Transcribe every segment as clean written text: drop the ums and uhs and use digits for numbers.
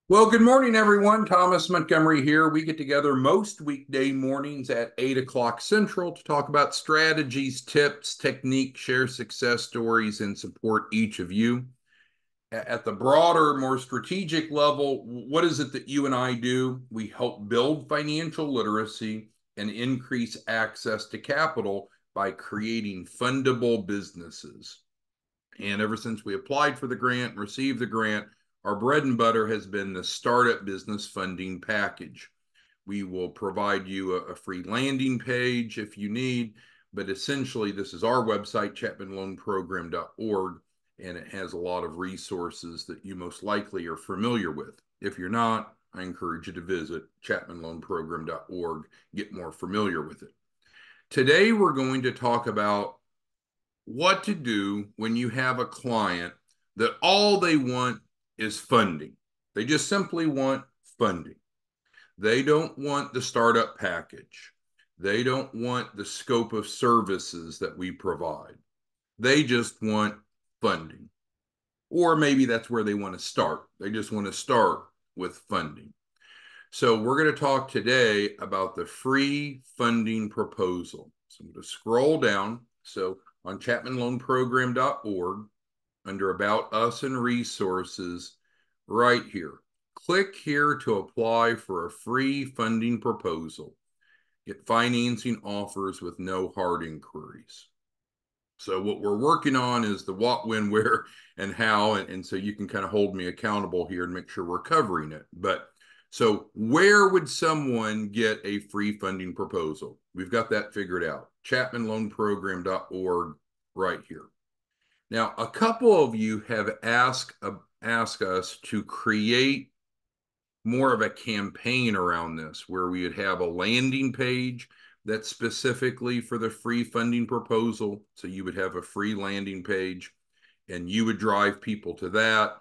Well, good morning, everyone. Thomas Montgomery here. We get together most weekday mornings at 8 o'clock Central to talk about strategies, tips, techniques, share success stories, and support each of you. At the broader, more strategic level, what is it that you and I do? We help build financial literacy and increase access to capital by creating fundable businesses. And ever since we applied for the grant and received the grant, our bread and butter has been the startup business funding package. We will provide you a free landing page if you need, but essentially, this is our website, chapmanloanprogram.org, and it has a lot of resources that you most likely are familiar with. If you're not, I encourage you to visit chapmanloanprogram.org, get more familiar with it. Today, we're going to talk about what to do when you have a client that all they want is funding. They just simply want funding. They don't want the startup package. They don't want the scope of services that we provide. They just want funding. Or maybe that's where they want to start. They just want to start with funding. So we're going to talk today about the free funding proposal. So I'm going to scroll down. So on chapmanloanprogram.org, under About Us and Resources, right here. Click here to apply for a free funding proposal. Get financing offers with no hard inquiries. So what we're working on is the what, when, where, and how, and so you can kind of hold me accountable here and make sure we're covering it. But so where would someone get a free funding proposal? We've got that figured out. chapmanloanprogram.org right here. Now, a couple of you have asked us to create more of a campaign around this, where we would have a landing page that's specifically for the free funding proposal. So you would have a free landing page and you would drive people to that,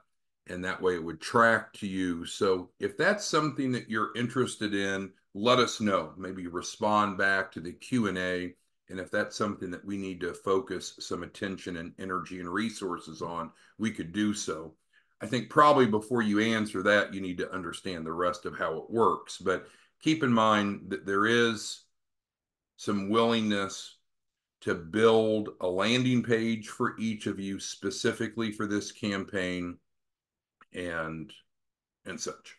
and that way it would track to you. So if that's something that you're interested in, let us know. Maybe respond back to the Q&A. And if that's something that we need to focus some attention and energy and resources on, we could do so. I think probably before you answer that, you need to understand the rest of how it works. But keep in mind that there is some willingness to build a landing page for each of you specifically for this campaign and such.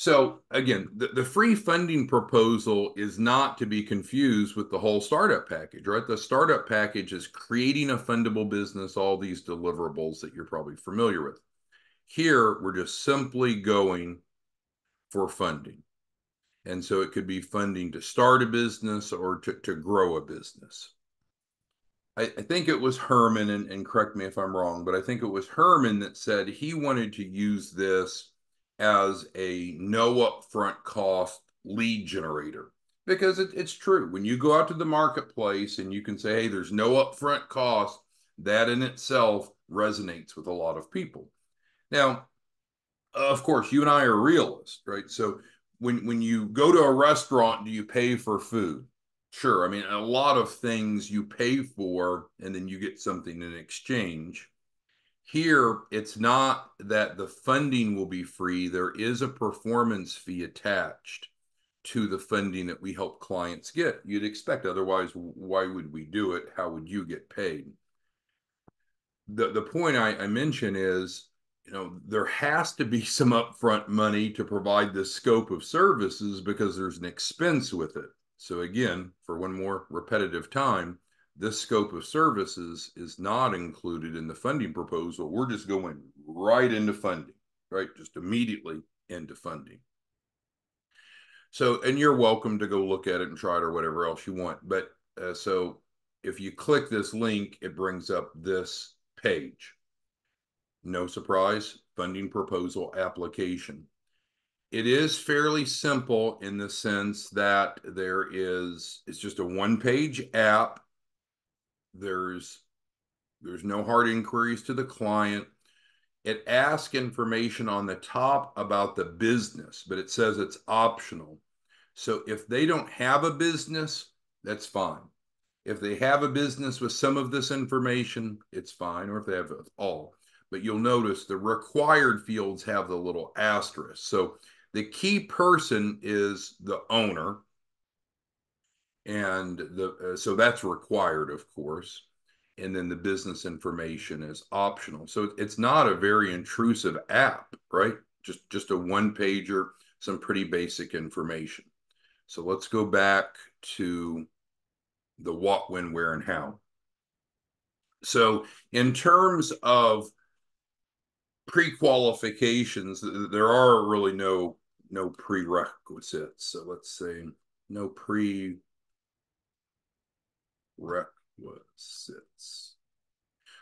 So again, the free funding proposal is not to be confused with the whole startup package, right? The startup package is creating a fundable business, all these deliverables that you're probably familiar with. Here, we're just simply going for funding. And so it could be funding to start a business or to grow a business. I think it was Herman, and correct me if I'm wrong, but I think it was Herman that said he wanted to use this as a no upfront cost lead generator. Because it's true. When you go out to the marketplace and you can say, hey, there's no upfront cost, that in itself resonates with a lot of people. Now, of course, you and I are realists, right? So when you go to a restaurant, do you pay for food? Sure. I mean, a lot of things you pay for and then you get something in exchange. Here, it's not that the funding will be free. There is a performance fee attached to the funding that we help clients get. You'd expect, otherwise, why would we do it? How would you get paid? The point I mention is, there has to be some upfront money to provide this scope of services because there's an expense with it. So again, for one more repetitive time, this scope of services is not included in the funding proposal. We're just going right into funding, right? Just immediately into funding. So, and you're welcome to go look at it and try it or whatever else you want. But so if you click this link, it brings up this page. No surprise, funding proposal application. It is fairly simple in the sense that it's just a one-page app. There's no hard inquiries to the client. It asks information on the top about the business, but it says it's optional. So if they don't have a business, that's fine. If they have a business with some of this information, it's fine, or if they have all. but you'll notice the required fields have the little asterisk. So the key person is the owner, and so that's required, of course. And then the business information is optional. So it's not a very intrusive app, right? Just a one pager, some pretty basic information. So let's go back to the what, when, where, and how. So in terms of pre-qualifications, there are really no prerequisites. So let's say no prerequisites.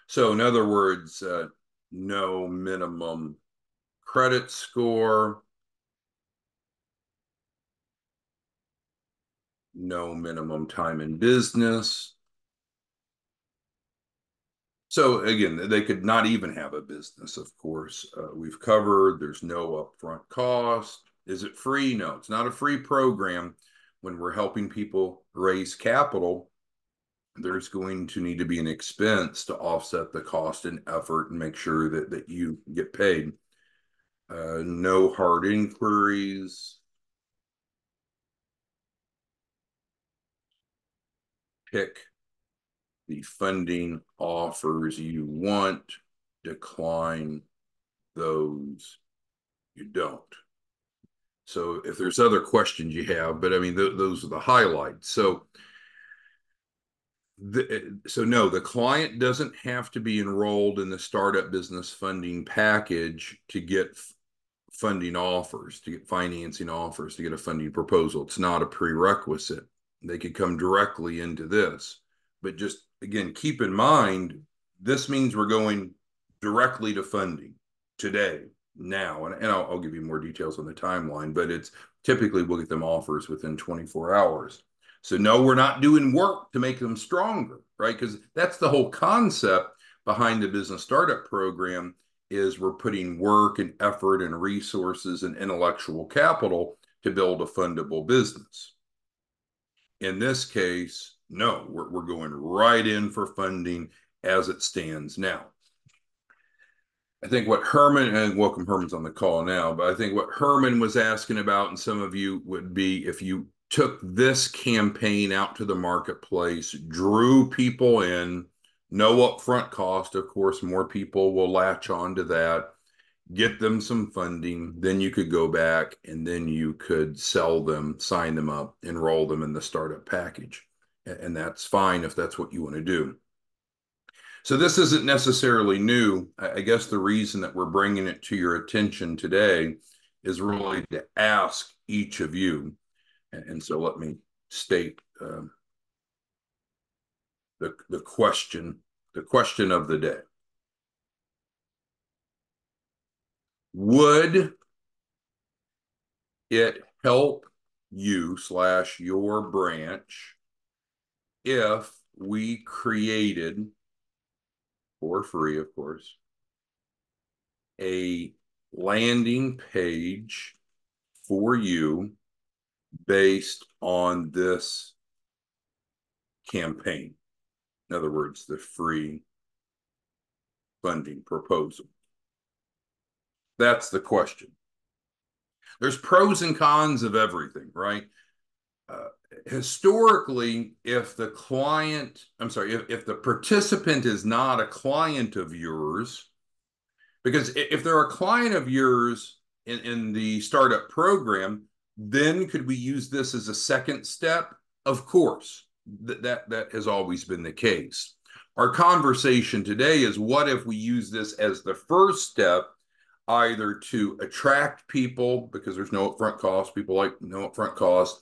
So in other words, no minimum credit score, no minimum time in business. So again, they could not even have a business, of course. We've covered there's no upfront cost. Is it free? No, it's not a free program. When we're helping people raise capital, there's going to need to be an expense to offset the cost and effort and make sure that you get paid. No hard inquiries. Pick the funding offers you want. Decline those you don't. So if there's other questions you have, but I mean, those are the highlights. So no, the client doesn't have to be enrolled in the startup business funding package to get funding offers, to get financing offers, to get a funding proposal. It's not a prerequisite. They could come directly into this. But just again, keep in mind, this means we're going directly to funding today, now. And I'll give you more details on the timeline, but it's typically we'll get them offers within 24 hours. So no, we're not doing work to make them stronger, right? Because that's the whole concept behind the business startup program is we're putting work and effort and resources and intellectual capital to build a fundable business. In this case, no, we're going right in for funding as it stands now. I think what Herman, and welcome Herman's on the call now, but I think what Herman was asking about, and some of you would be, if you took this campaign out to the marketplace, drew people in, no upfront cost, of course, more people will latch on to that, get them some funding, then you could go back and then you could sell them, sign them up, enroll them in the startup package. And that's fine if that's what you want to do. So this isn't necessarily new. I guess the reason that we're bringing it to your attention today is really to ask each of you. And so let me state the question of the day. Would it help you / your branch if we created, for free, of course, a landing page for you based on this campaign? In other words, the free funding proposal. That's the question. There's pros and cons of everything, right? Historically, if the participant is not a client of yours, because if they're a client of yours in the startup program, then could we use this as a second step? Of course, that has always been the case. Our conversation today is, what if we use this as the first step, either to attract people because there's no upfront cost, people like no upfront cost,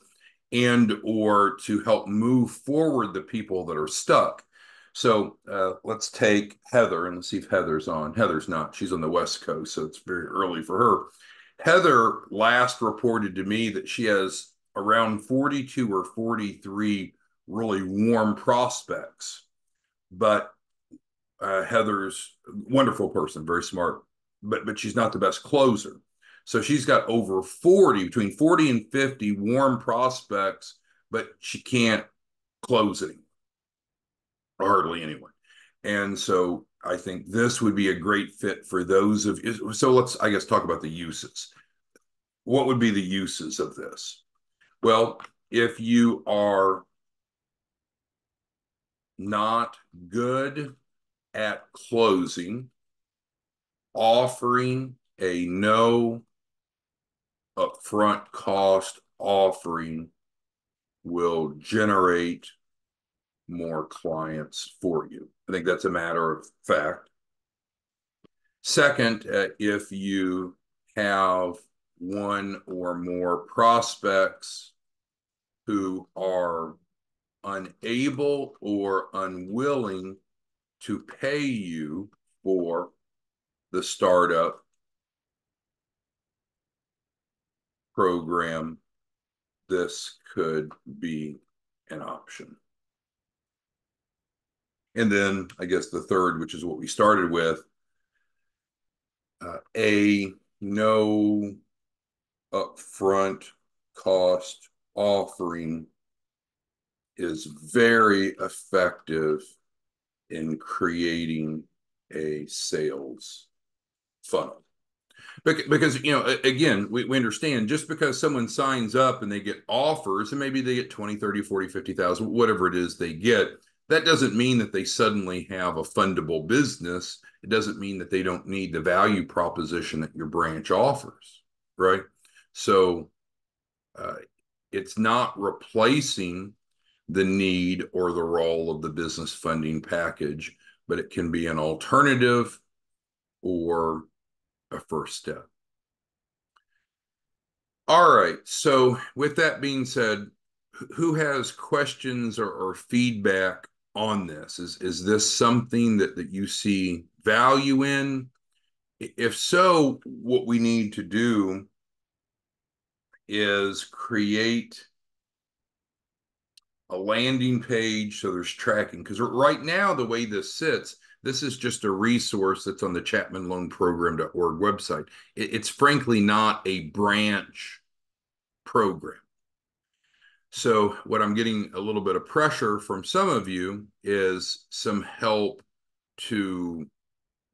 and or to help move forward the people that are stuck. So let's take Heather, and let's see if Heather's on. Heather's not. She's on the West Coast, so it's very early for her. Heather last reported to me that she has around 42 or 43 really warm prospects. But Heather's a wonderful person, very smart, but she's not the best closer. So she's got over 40, between 40 and 50 warm prospects, but she can't close anyone, hardly anyone. And so I think this would be a great fit for those of you. So let's, I guess, talk about the uses. What would be the uses of this? Well, if you are not good at closing, offering a no upfront cost offering will generate more clients for you. I think that's a matter of fact. Second, if you have one or more prospects who are unable or unwilling to pay you for the startup program, this could be an option. And then I guess the third, which is what we started with, a no upfront cost offering is very effective in creating a sales funnel. Because, again, we understand just because someone signs up and they get offers and maybe they get 20, 30, 40, 50,000, whatever it is they get, that doesn't mean that they suddenly have a fundable business. It doesn't mean that they don't need the value proposition that your branch offers, right? So uh, it's not replacing the need or the role of the business funding package, but it can be an alternative or a first step. All right. So, with that being said, who has questions or feedback on this? Is this something that you see value in? If so, what we need to do is create a landing page so there's tracking. Because right now, the way this sits, this is just a resource that's on the chapmanloanprogram.org website. It's frankly not a branch program. So what I'm getting a little bit of pressure from some of you is some help to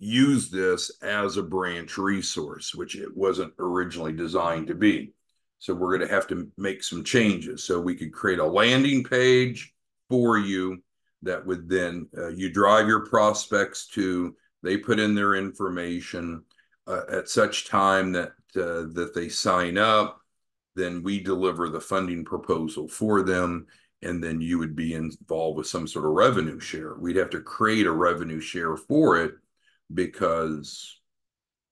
use this as a branch resource, which it wasn't originally designed to be. So we're going to have to make some changes. So we could create a landing page for you that would then you drive your prospects to, they put in their information at such time that that they sign up, then we deliver the funding proposal for them, and then you would be involved with some sort of revenue share. We'd have to create a revenue share for it because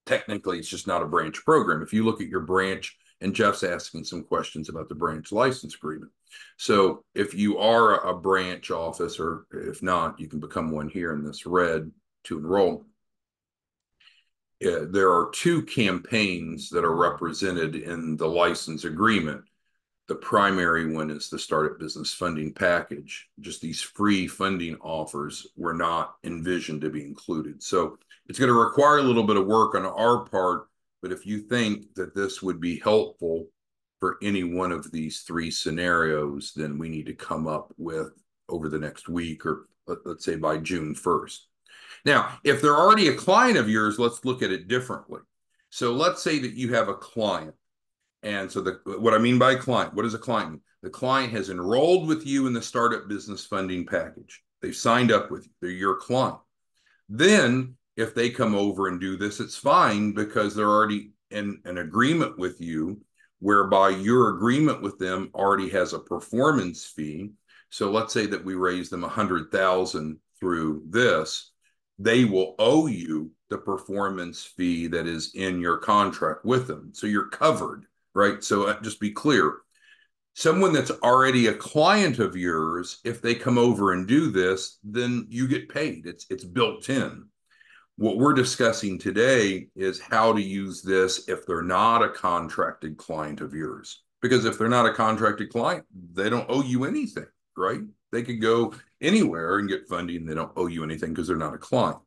technically it's just not a branch program. If you look at your branch, and Jeff's asking some questions about the branch license agreement. So if you are a branch office, or if not, you can become one here in this red to enroll. There are two campaigns that are represented in the license agreement. The primary one is the Startup Business Funding Package. Just these free funding offers were not envisioned to be included. So it's going to require a little bit of work on our part, but if you think that this would be helpful for any one of these three scenarios, then we need to come up with over the next week, or let's say by June 1st. Now, if they're already a client of yours, let's look at it differently. So let's say that you have a client. And so what I mean by client, what does a client mean? The client has enrolled with you in the Startup Business Funding Package. They've signed up with you. They're your client. Then if they come over and do this, it's fine because they're already in an agreement with you, whereby your agreement with them already has a performance fee. So let's say that we raise them $100,000 through this. They will owe you the performance fee that is in your contract with them. So you're covered, right? So just be clear. Someone that's already a client of yours, if they come over and do this, then you get paid. It's built in. What we're discussing today is how to use this if they're not a contracted client of yours. Because if they're not a contracted client, they don't owe you anything, right? They could go anywhere and get funding. They don't owe you anything because they're not a client.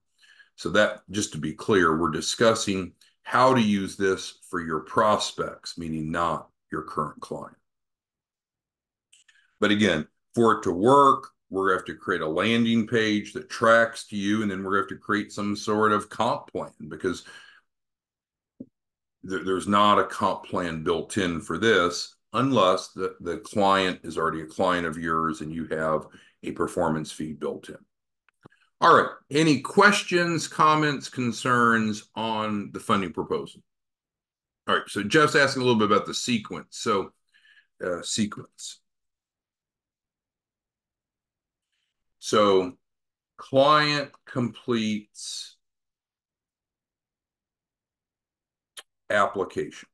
So that, just to be clear, we're discussing how to use this for your prospects, meaning not your current client. But again, for it to work, we're going to have to create a landing page that tracks to you, and then we're going to have to create some sort of comp plan, because there's not a comp plan built in for this unless the client is already a client of yours and you have a performance fee built in. All right. Any questions, comments, concerns on the funding proposal? All right. So Jeff's asking a little bit about the sequence. So sequence. So client completes application.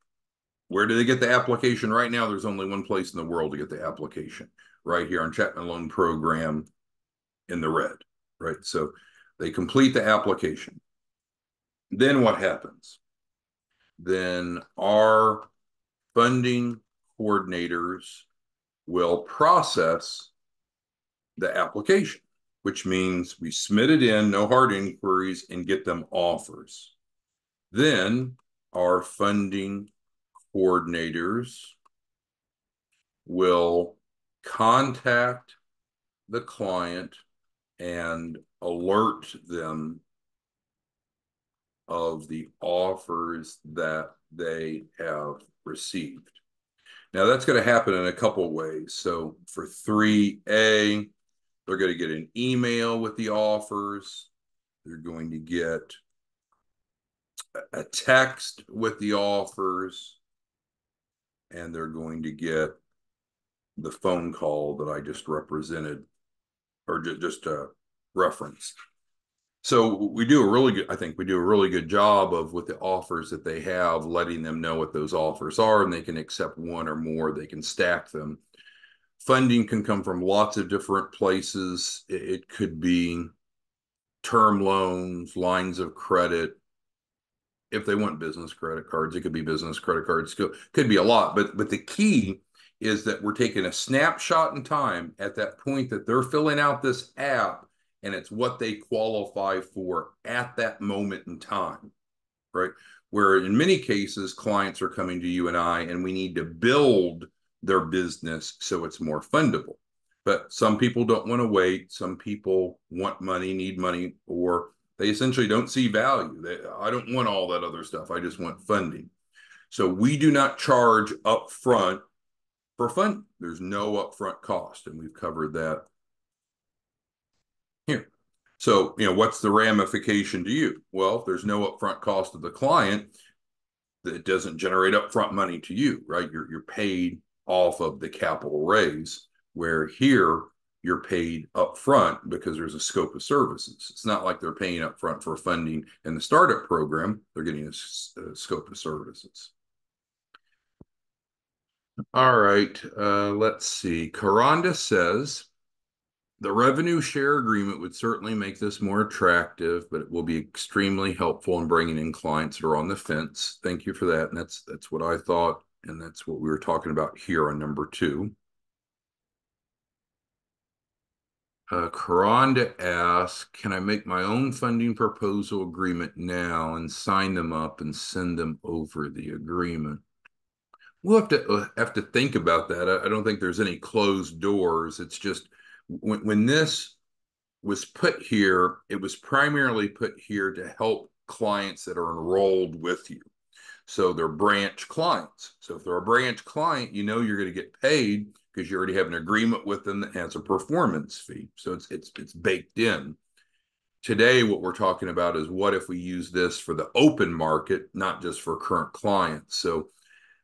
Where do they get the application? Right now, there's only one place in the world to get the application, right here on Chapman Loan Program in the red, right? So they complete the application. Then what happens? Then our funding coordinators will process the application, which means we submit it in, no hard inquiries, and get them offers. Then our funding coordinators will contact the client and alert them of the offers that they have received. Now, that's going to happen in a couple of ways. So for 3A, they're going to get an email with the offers. They're going to get a text with the offers, and they're going to get the phone call that I just represented, or just referenced. So we do a really good, I think we do a really good job of, with the offers that they have, letting them know what those offers are, and they can accept one or more, they can stack them. Funding can come from lots of different places. It could be term loans, lines of credit. If they want business credit cards, it could be business credit cards. Could be a lot, but the key is that we're taking a snapshot in time at that point that they're filling out this app, and it's what they qualify for at that moment in time, right? Where in many cases, clients are coming to you and I, and we need to build their business so it's more fundable. But some people don't want to wait. Some people want money, need money, or they essentially don't see value. I don't want all that other stuff. I just want funding. So we do not charge upfront for funding. There's no upfront cost, and we've covered that here. So, what's the ramification to you? Well, if there's no upfront cost to the client, it doesn't generate upfront money to you, right? You're paid off of the capital raise, where here you're paid upfront because there's a scope of services. It's not like they're paying upfront for funding in the startup program. They're getting a scope of services. All right, let's see. Karanda says, the revenue share agreement would certainly make this more attractive, but it will be extremely helpful in bringing in clients that are on the fence. Thank you for that. And that's what I thought, and that's what we were talking about here on number 2. Karanda asks, can I make my own funding proposal agreement now and sign them up and send them over the agreement? We'll have to think about that. I don't think there's any closed doors. It's just when this was put here, it was primarily put here to help clients that are enrolled with you. So they're branch clients. So if they're a branch client, you're going to get paid because you already have an agreement with them that has a performance fee. So it's baked in. Today, what we're talking about is, what if we use this for the open market, not just for current clients? So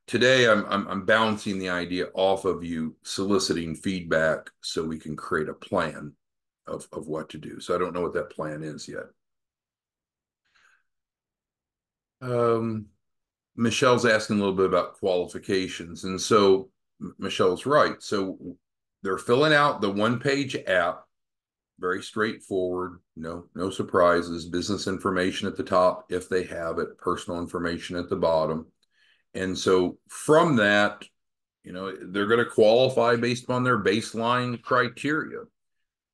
today, I'm bouncing the idea off of you, soliciting feedback so we can create a plan of what to do. So I don't know what that plan is yet. Michelle's asking a little bit about qualifications. And so Michelle's right. So they're filling out the one-page app, very straightforward, no surprises, business information at the top if they have it, personal information at the bottom. And so from that, they're going to qualify based on their baseline criteria.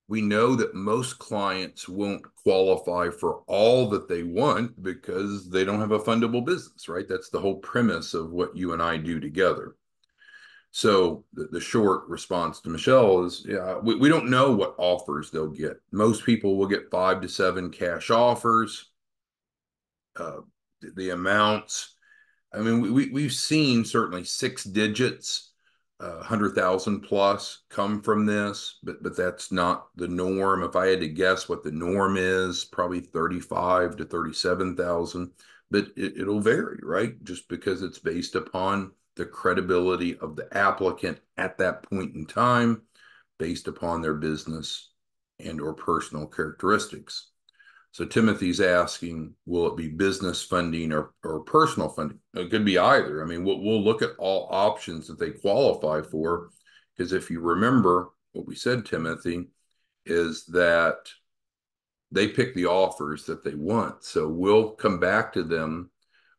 We know that most clients won't qualify for all that they want because they don't have a fundable business, right? That's the whole premise of what you and I do together. So the short response to Michelle is, yeah, we don't know what offers they'll get. Most people will get 5 to 7 cash offers. Uh, the amounts, I mean, we've seen certainly 6 digits, 100,000 plus come from this, but that's not the norm. If I had to guess what the norm is, probably 35 to 37,000, but it'll vary, right? Just because it's based upon the credibility of the applicant at that point in time, based upon their business and or personal characteristics. So Timothy's asking, will it be business funding or personal funding? It could be either. I mean, we'll look at all options that they qualify for, because if you remember what we said, Timothy, is that they pick the offers that they want. So we'll come back to them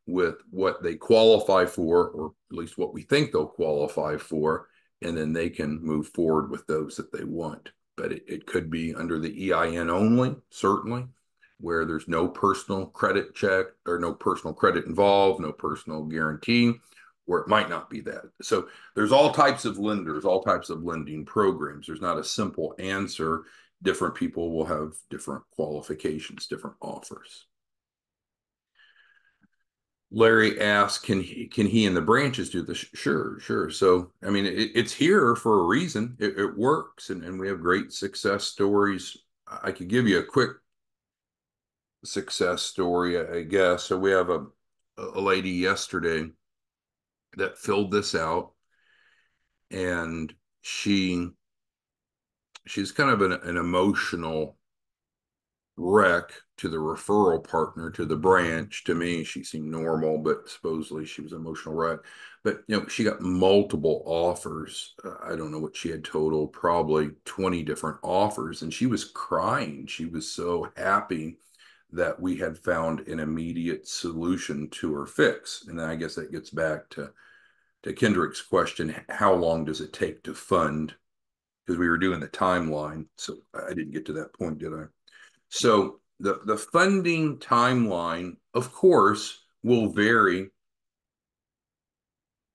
with what they qualify for, or at least what we think they'll qualify for, and then they can move forward with those that they want. But it could be under the EIN only, certainly, where there's no personal credit check or no personal credit involved, no personal guarantee, or it might not be that. So there's all types of lenders, all types of lending programs. There's not a simple answer. Different people will have different qualifications, different offers. Larry asked, can he and the branches do this? Sure, sure. So, I mean, it's here for a reason. It works, and we have great success stories. I could give you a quick success story, I guess. So we have a lady yesterday that filled this out, and she's kind of an emotional wreck to the referral partner, to the branch. To me, she seemed normal, but supposedly she was an emotional wreck. But she got multiple offers. I don't know what she had total, probably 20 different offers, and she was crying. She was so happy that we had found an immediate solution to her fix. And then I guess that gets back to Kendrick's question: how long does it take to fund? Because we were doing the timeline, so I didn't get to that point, did I? So the funding timeline, of course, will vary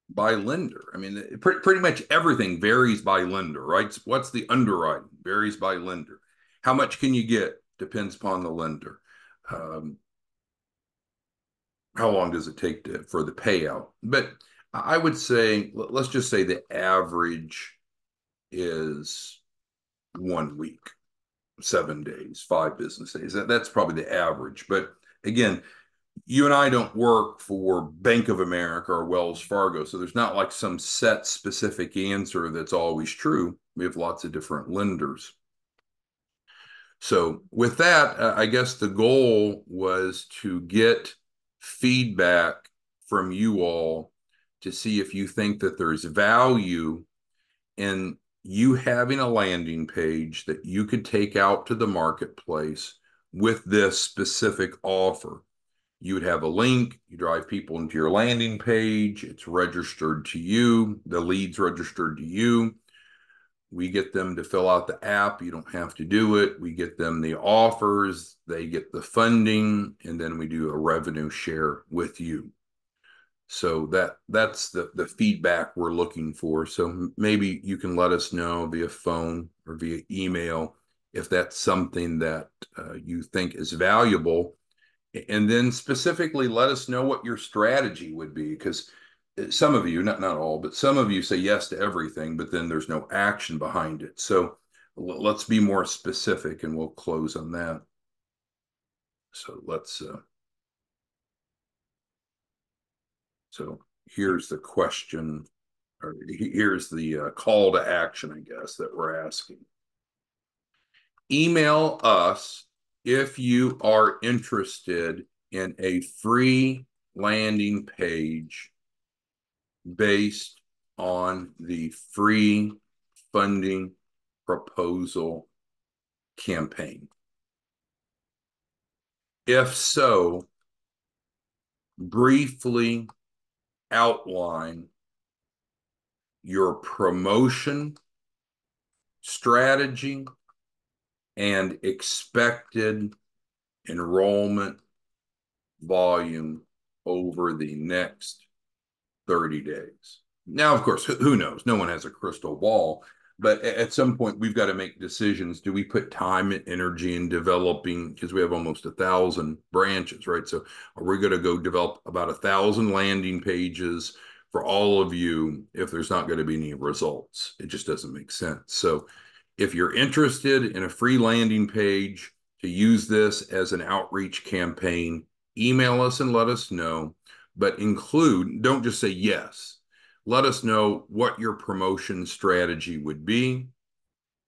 by lender. I mean, pretty much everything varies by lender, right? What's the underwriting? Varies by lender. How much can you get? Depends upon the lender. Um, how long does it take for the payout? But I would say, let's just say the average is 1 week, 7 days, 5 business days. That's probably the average. But again, you and I don't work for Bank of America or Wells Fargo, so there's not like some set specific answer that's always true. We have lots of different lenders. So with that, I guess the goal was to get feedback from you all to see if you think that there's value in you having a landing page that you could take out to the marketplace with this specific offer. You would have a link, you drive people into your landing page, it's registered to you, the lead's registered to you. We get them to fill out the app. You don't have to do it. We get them the offers, they get the funding, and then we do a revenue share with you. So that's the feedback we're looking for. So maybe you can let us know via phone or via email if that's something that you think is valuable. And then specifically let us know what your strategy would be, because some of you, not all, but some of you say yes to everything, but then there's no action behind it. So let's be more specific, and we'll close on that. So so here's the question, or here's the call to action, I guess, that we're asking. Email us if you are interested in a free landing page based on the free funding proposal campaign. If so, briefly outline your promotion strategy and expected enrollment volume over the next 30 days. Now, of course, who knows? No one has a crystal ball, but at some point we've got to make decisions. Do we put time and energy in developing, because we have almost 1,000 branches, right? So are we going to go develop about 1,000 landing pages for all of you if there's not going to be any results? It just doesn't make sense. So if you're interested in a free landing page to use this as an outreach campaign, email us and let us know, but don't just say yes. Let us know what your promotion strategy would be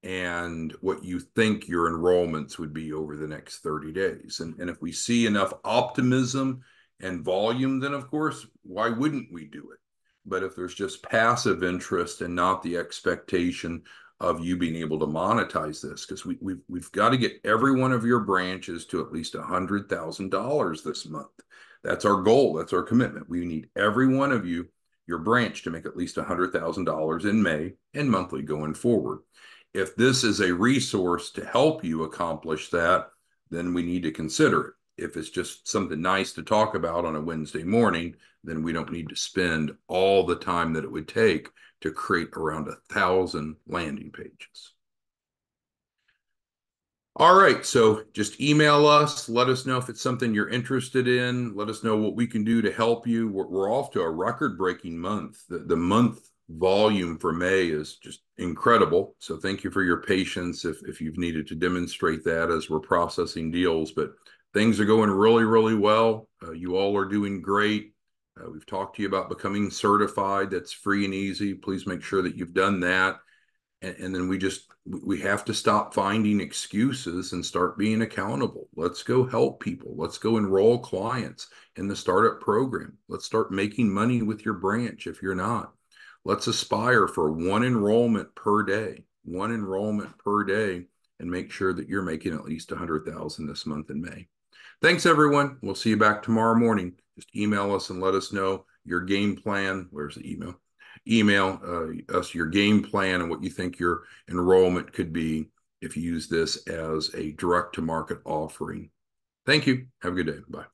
and what you think your enrollments would be over the next 30 days. And if we see enough optimism and volume, then of course, why wouldn't we do it? But if there's just passive interest and not the expectation of you being able to monetize this, because we've got to get every one of your branches to at least $100,000 this month. That's our goal. That's our commitment. We need every one of you, your branch, to make at least $100,000 in May and monthly going forward. If this is a resource to help you accomplish that, then we need to consider it. If it's just something nice to talk about on a Wednesday morning, then we don't need to spend all the time that it would take to create around 1,000 landing pages. All right, so just email us. Let us know if it's something you're interested in. Let us know what we can do to help you. We're off to a record-breaking month. The month volume for May is just incredible. So thank you for your patience if you've needed to demonstrate that as we're processing deals. But things are going really, really well. You all are doing great. We've talked to you about becoming certified. That's free and easy. Please make sure that you've done that. And then we have to stop finding excuses and start being accountable. Let's go help people. Let's go enroll clients in the startup program. Let's start making money with your branch if you're not. Let's aspire for one enrollment per day, and make sure that you're making at least 100,000 this month in May. Thanks, everyone. We'll see you back tomorrow morning. Just email us and let us know your game plan. Where's the email? Email us your game plan and what you think your enrollment could be if you use this as a direct-to-market offering. Thank you. Have a good day. Bye.